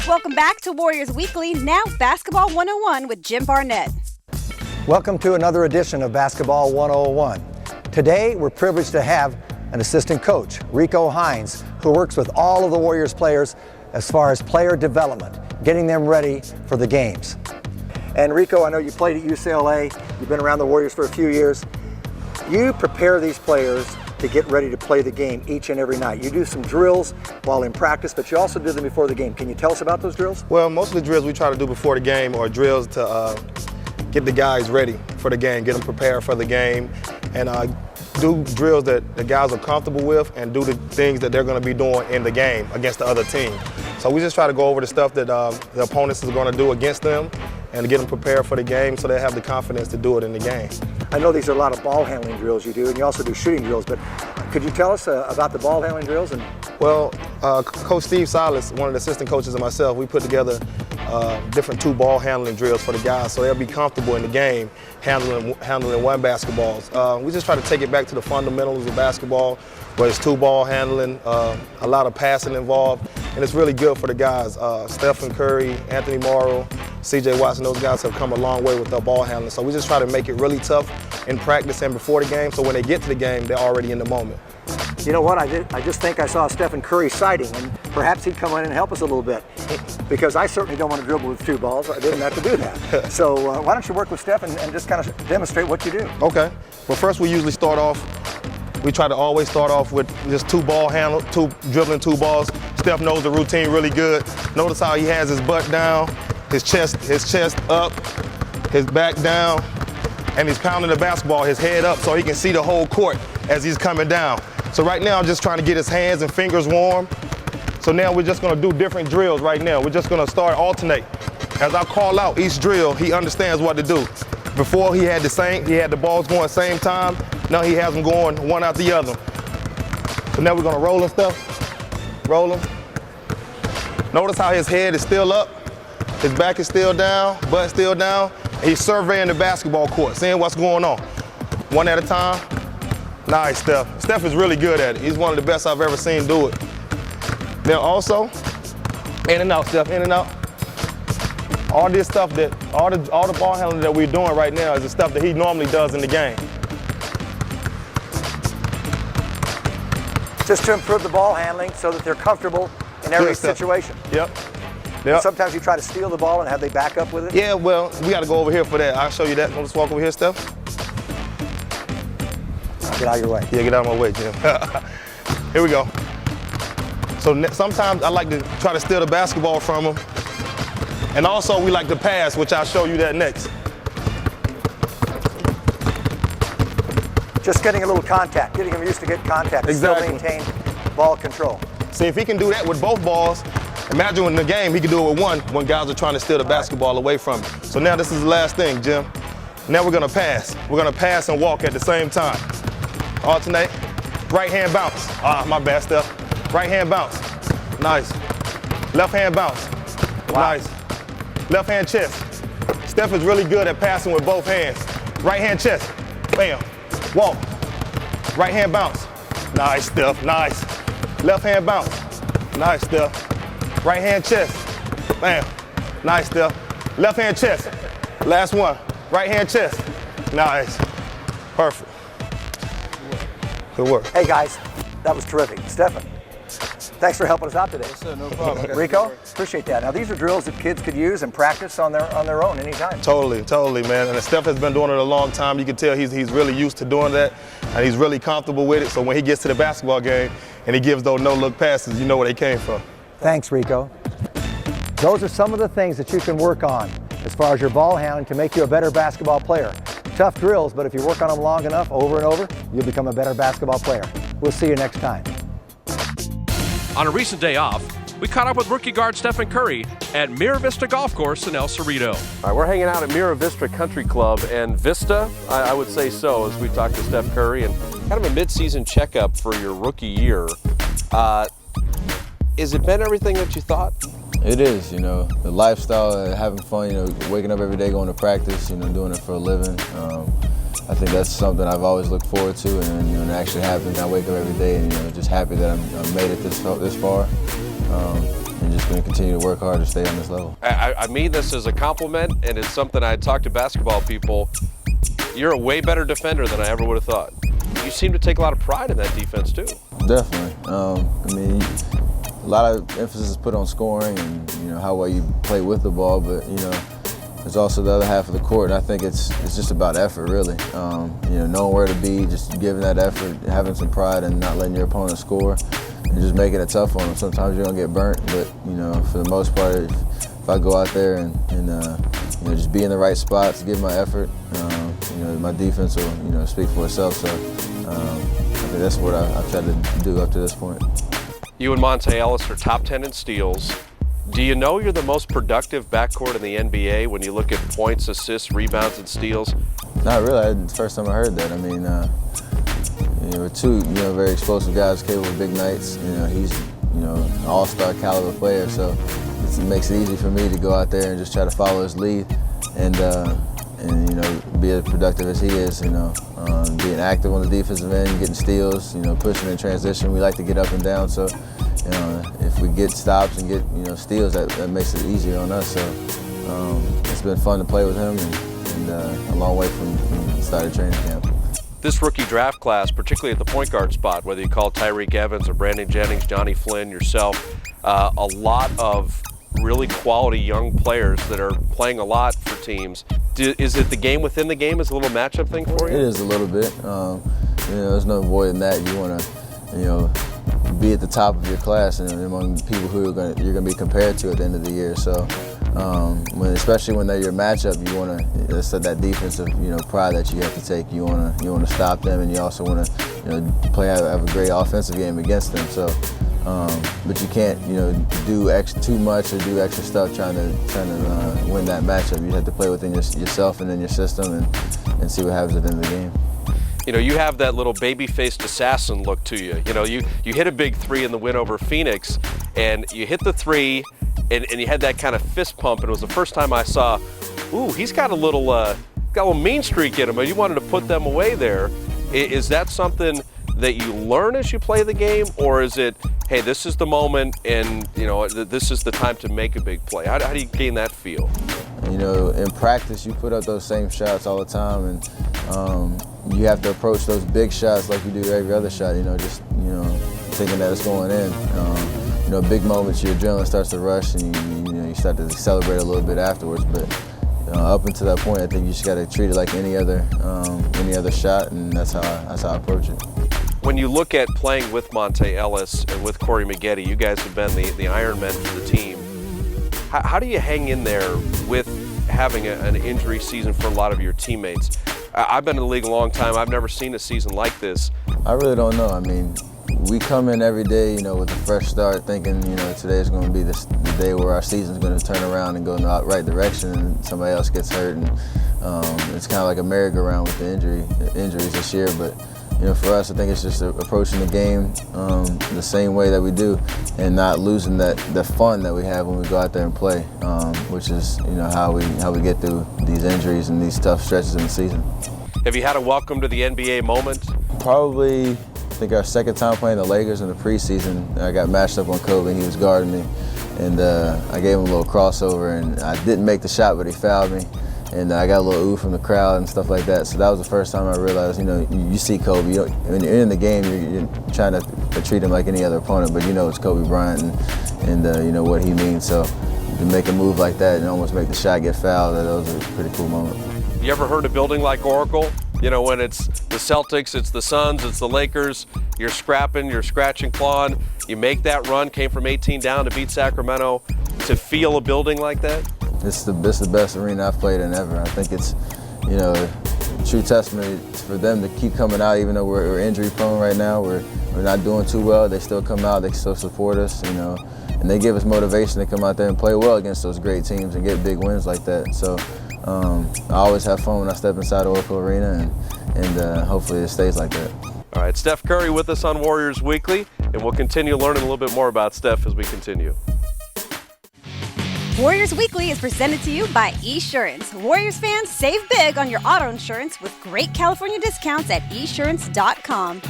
Welcome back to Warriors Weekly, now Basketball 101 with Jim Barnett. Welcome to another edition of Basketball 101. Today, we're privileged to have an assistant coach, Rico Hines, who works with all of the Warriors players as far as player development, getting them ready for the games. And Rico, I know you played at UCLA, you've been around the Warriors for a few years. You prepare these players to get ready to play the game each and every night. You do some drills while in practice, but you also do them before the game. Can you tell us about those drills? Well, most of the drills we try to do before the game are drills to get the guys ready for the game, get them prepared for the game, and do drills that the guys are comfortable with and do the things that they're going to be doing in the game against the other team. So we just try to go over the stuff that the opponents is going to do against them and get them prepared for the game so they have the confidence to do it in the game. I know these are a lot of ball handling drills you do, and you also do shooting drills, but could you tell us about the ball handling drills? Well, Coach Steve Silas, one of the assistant coaches and myself, we put together different 2 ball handling drills for the guys so they'll be comfortable in the game handling one basketballs. We just try to take it back to the fundamentals of basketball, where it's 2 ball handling, a lot of passing involved, and it's really good for the guys. Stephen Curry, Anthony Morrow, CJ Watson, those guys have come a long way with their ball handling. So we just try to make it really tough in practice and before the game, so when they get to the game, they're already in the moment. You know what, I just think I saw Stephen Curry sighting, and perhaps he'd come in and help us a little bit, because I certainly don't want to dribble with 2 balls. I didn't have to do that. So why don't you work with Steph and just kind of demonstrate what you do? Okay. Well, first we usually start off, we try to always start off with just 2 ball handle, dribbling 2 balls. Steph knows the routine really good. Notice how he has his butt down, his chest up, his back down, and he's pounding the basketball, his head up, so he can see the whole court as he's coming down. So right now I'm just trying to get his hands and fingers warm. So now we're just gonna do different drills right now. We're just gonna start alternate. As I call out each drill, he understands what to do. Before he had the balls going same time. Now he has them going one after the other. So now we're gonna roll and stuff. Roll him. Notice how his head is still up, his back is still down, butt still down. And he's surveying the basketball court, seeing what's going on. One at a time. Nice, Steph. Steph is really good at it. He's one of the best I've ever seen do it. Then also, in and out, Steph, in and out. All this stuff all the ball handling that we're doing right now is the stuff that he normally does in the game. Just to improve the ball handling so that they're comfortable in every situation. Yep. Sometimes you try to steal the ball and have they back up with it? Yeah, well, we got to go over here for that. I'll show you that. Let's walk over here, Steph. Get out of your way. Yeah, get out of my way, Jim. Here we go. So sometimes I like to try to steal the basketball from him. And also we like to pass, which I'll show you that next. Just getting a little contact, getting him used to get contact, exactly. Still maintain ball control. See, if he can do that with both balls, imagine in the game he can do it with one when guys are trying to steal the basketball away from him. So now this is the last thing, Jim. Now we're gonna pass. We're gonna pass and walk at the same time. Alternate. Right hand bounce. My bad, Steph. Right hand bounce. Nice. Left hand bounce. Wow. Nice. Left hand chest. Steph is really good at passing with both hands. Right hand chest. Bam. Walk. Right hand bounce. Nice, Steph. Nice. Left hand bounce. Nice, Steph. Right hand chest. Bam. Nice, Steph. Left hand chest. Last one. Right hand chest. Nice. Perfect. Good work. Hey guys, that was terrific. Stephen, thanks for helping us out today. Yes, sir, no problem. Rico, appreciate that. Now these are drills that kids could use and practice on their own anytime. Totally, man. And Steph has been doing it a long time. You can tell he's really used to doing that, and he's really comfortable with it. So when he gets to the basketball game and he gives those no-look passes, you know where they came from. Thanks, Rico. Those are some of the things that you can work on as far as your ball handling to make you a better basketball player. Tough drills, but if you work on them long enough, over and over, you'll become a better basketball player. We'll see you next time. On a recent day off, we caught up with rookie guard Stephen Curry at Mira Vista Golf Course in El Cerrito. All right, we're hanging out at Mira Vista Country Club, and Vista, I would say so, as we talk to Steph Curry, and kind of a mid-season checkup for your rookie year. Has it been everything that you thought? It is, the lifestyle, having fun, waking up every day, going to practice, doing it for a living. I think that's something I've always looked forward to, and when it actually happens, I wake up every day and just happy that I made it this far, and just going to continue to work hard to stay on this level. I mean this as a compliment, and it's something I talk to basketball people. You're a way better defender than I ever would have thought. You seem to take a lot of pride in that defense too. Definitely. I mean, a lot of emphasis is put on scoring and how well you play with the ball, but there's also the other half of the court, and I think it's just about effort, really. Knowing where to be, just giving that effort, having some pride, and not letting your opponent score, and just making it tough on them. Sometimes you're gonna get burnt, but for the most part, if I go out there and just be in the right spots, give my effort, my defense will speak for itself. So I think that's what I've tried to do up to this point. You and Monte Ellis are top 10 in steals. Do you know you're the most productive backcourt in the NBA when you look at points, assists, rebounds, and steals? Not really. It's the first time I heard that. I mean, we're two very explosive guys, capable of big nights. He's an all-star caliber player, so it makes it easy for me to go out there and just try to follow his lead and be as productive as he is. Being active on the defensive end, getting steals, pushing in transition. We like to get up and down, so. If we get stops and get steals, that makes it easier on us. So it's been fun to play with him, and a long way from the start of training camp. This rookie draft class, particularly at the point guard spot, whether you call Tyreek Evans or Brandon Jennings, Johnny Flynn, yourself, a lot of really quality young players that are playing a lot for teams. Is it the game within the game is a little matchup thing for you? It is a little bit. There's no avoiding that. You want to, be at the top of your class and among people who you're going to be compared to at the end of the year. So, especially when they're your matchup, you want to that defensive pride that you have to take. You want to stop them, and you also want to have a great offensive game against them. So, but you can't do too much or do extra stuff trying to win that matchup. You have to play within yourself and in your system and see what happens at the end of the game. You have that little baby-faced assassin look to you. You hit a big three in the win over Phoenix, and you hit the three, and you had that kind of fist pump, and it was the first time I saw, ooh, he's got a little mean streak in him, and you wanted to put them away there. Is that something that you learn as you play the game, or is it, hey, this is the moment, and this is the time to make a big play? How do you gain that feel? In practice, you put up those same shots all the time, and you have to approach those big shots like you do every other shot. Thinking that it's going in. Big moments, your adrenaline starts to rush, and you start to celebrate a little bit afterwards. But up until that point, I think you just got to treat it like any other shot, and that's how I approach it. When you look at playing with Monte Ellis and with Corey Maggette, you guys have been the Iron Men for the team. How do you hang in there with having an injury season for a lot of your teammates? I've been in the league a long time. I've never seen a season like this. I really don't know. I mean, we come in every day, with a fresh start, thinking, today's going to be the day where our season's going to turn around and go in the right direction, and somebody else gets hurt, and it's kind of like a merry-go-round with the injuries this year. But for us, I think it's just approaching the game the same way that we do, and not losing the fun that we have when we go out there and play, which is how we get through these injuries and these tough stretches in the season. Have you had a welcome to the NBA moment? Probably, I think our second time playing the Lakers in the preseason. I got matched up on Kobe, and he was guarding me, and I gave him a little crossover, and I didn't make the shot, but he fouled me. And I got a little ooh from the crowd and stuff like that. So that was the first time I realized, you see Kobe. When you're in the game, you're trying to treat him like any other opponent, but it's Kobe Bryant and what he means. So to make a move like that and almost make the shot get fouled, that was a pretty cool moment. You ever heard of building like Oracle? When it's the Celtics, it's the Suns, it's the Lakers, you're scrapping, you're scratching, clawing. You make that run, came from 18 down to beat Sacramento. To feel a building like that? It's the best arena I've played in ever. I think it's, a true testament for them to keep coming out, even though we're injury prone right now. We're not doing too well. They still come out. They still support us, and they give us motivation to come out there and play well against those great teams and get big wins like that. So I always have fun when I step inside Oracle Arena, and hopefully it stays like that. All right, Steph Curry with us on Warriors Weekly, and we'll continue learning a little bit more about Steph as we continue. Warriors Weekly is presented to you by Esurance. Warriors fans, save big on your auto insurance with great California discounts at esurance.com.